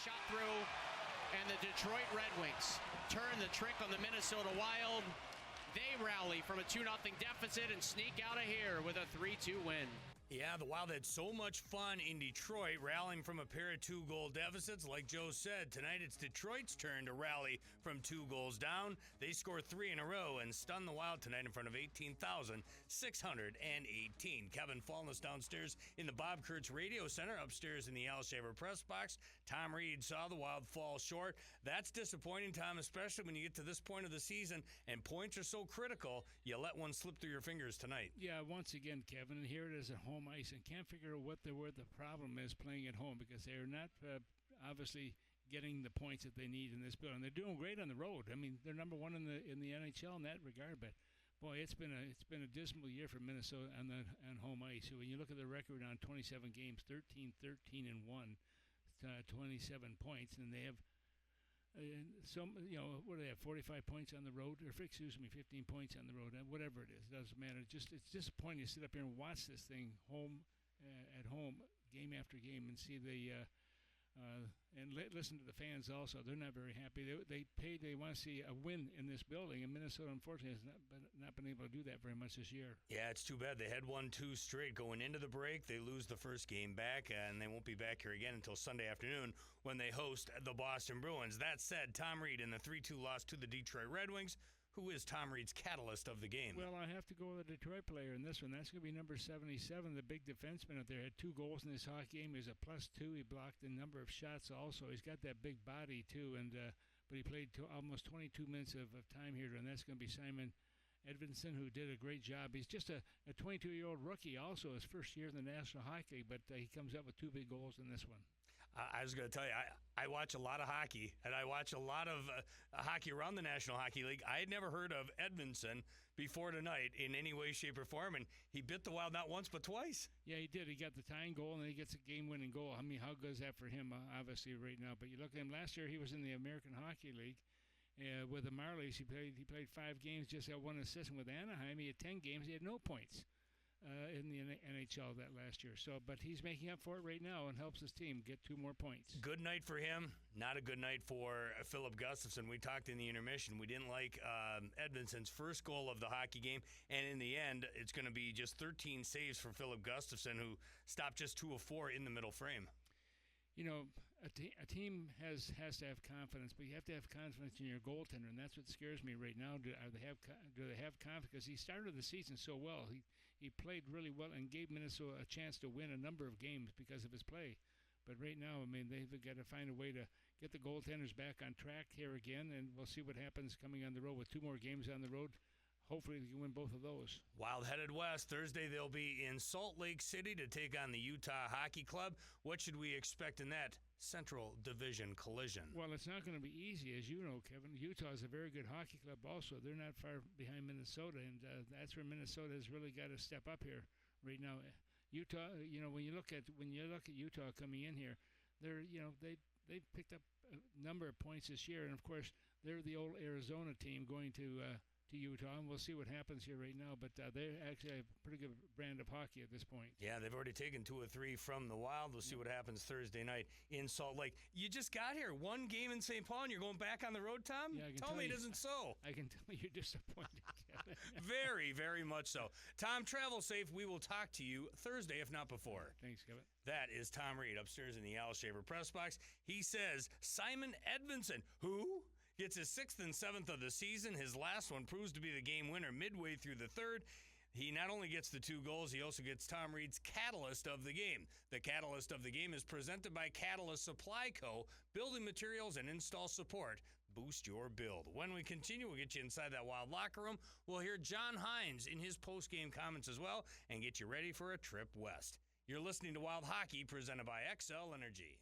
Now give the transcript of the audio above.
shot through, and the Detroit Red Wings turn the trick on the Minnesota Wild. They rally from a 2-0 deficit and sneak out of here with a 3-2 win. Yeah, the Wild had so much fun in Detroit, rallying from a pair of 2-goal deficits. Like Joe said, tonight it's Detroit's turn to rally from 2 goals down. They score 3 in a row and stun the Wild tonight in front of 18,618. Kevin Falness downstairs in the Bob Kurtz Radio Center, upstairs in the Al Shaver press box. Tom Reid saw the Wild fall short. That's disappointing, Tom, especially when you get to this point of the season and points are so critical, you let one slip through your fingers tonight. Yeah, once again, Kevin, and here it is at home ice, and can't figure out what the problem is playing at home, because they are not obviously getting the points that they need in this building. They're doing great on the road. I mean, they're number one in the NHL in that regard. But boy, it's been a dismal year for Minnesota on home ice. So when you look at the record on 27 games, 13-13-1, 27 points, and they have. What do they have? 45 points on the road, or 15 points on the road. Whatever it is, it doesn't matter. It's disappointing to sit up here and watch this thing at home, game after game, and see listen to the fans. Also, they're not very happy. They want to see a win in this building, and Minnesota, unfortunately, has not been able to do that very much this year. Yeah, it's too bad. They had won 2 straight going into the break. They lose the first game back, and they won't be back here again until Sunday afternoon when they host the Boston Bruins. That said, Tom Reid in the 3-2 loss to the Detroit Red Wings. Who is Tom Reid's catalyst of the game? Well, I have to go with a Detroit player in this one. That's going to be number 77, the big defenseman out there. Had 2 goals in this hockey game. He's a +2. He blocked a number of shots also. He's got that big body, too, but he played almost 22 minutes of time here, and that's going to be Simon Edvinsson, who did a great job. He's just a 22-year-old rookie, also his first year in the National Hockey League, but he comes up with 2 big goals in this one. I was going to tell you, I watch a lot of hockey, and I watch a lot of hockey around the National Hockey League. I had never heard of Edvinsson before tonight in any way, shape, or form, and he bit the Wild not once but twice. Yeah, he did. He got the tying goal, and then he gets a game-winning goal. I mean, how good is that for him, obviously, right now? But you look at him, last year he was in the American Hockey League with the Marlies. He played 5 games, just got 1 assist. And with Anaheim, he had 10 games. He had no points in the NHL that last year. But he's making up for it right now and helps his team get 2 more points. Good night for him. Not a good night for Philip Gustafsson. We talked in the intermission. We didn't like Edvinsson's first goal of the hockey game, and in the end, it's going to be just 13 saves for Philip Gustafsson, who stopped just 2 of 4 in the middle frame. You know, a team has to have confidence, but you have to have confidence in your goaltender, and that's what scares me right now. Do they have confidence? Because he started the season so well. He played really well and gave Minnesota a chance to win a number of games because of his play. But right now, I mean, they've got to find a way to get the goaltenders back on track here again, and we'll see what happens coming on the road with 2 more games on the road. Hopefully they can win both of those. Wild headed west. Thursday they'll be in Salt Lake City to take on the Utah Hockey Club. What should we expect in that Central Division collision? Well, it's not going to be easy, as you know, Kevin. Utah is a very good hockey club also. They're not far behind Minnesota, and that's where Minnesota has really got to step up here right now. Utah, when you look at Utah coming in here, they picked up a number of points this year, and of course they're the old Arizona team going to Utah, and we'll see what happens here right now. But they actually have a pretty good brand of hockey at this point. Yeah, they've already taken 2 or 3 from the Wild. We'll see what happens Thursday night in Salt Lake. You just got here. 1 game in St. Paul, and you're going back on the road, Tom? Yeah, tell me it isn't so. I can tell you're disappointed, Kevin. Very, very much so. Tom, travel safe. We will talk to you Thursday, if not before. Thanks, Kevin. That is Tom Reid upstairs in the Al Shaver press box. He says Simon Edvinsson, who gets his 6th and 7th of the season. His last one proves to be the game winner midway through the 3rd. He not only gets the 2 goals, he also gets Tom Reid's Catalyst of the Game. The Catalyst of the Game is presented by Catalyst Supply Co. Building materials and install support. Boost your build. When we continue, we'll get you inside that Wild locker room. We'll hear John Hines in his post-game comments as well and get you ready for a trip west. You're listening to Wild Hockey presented by XL Energy.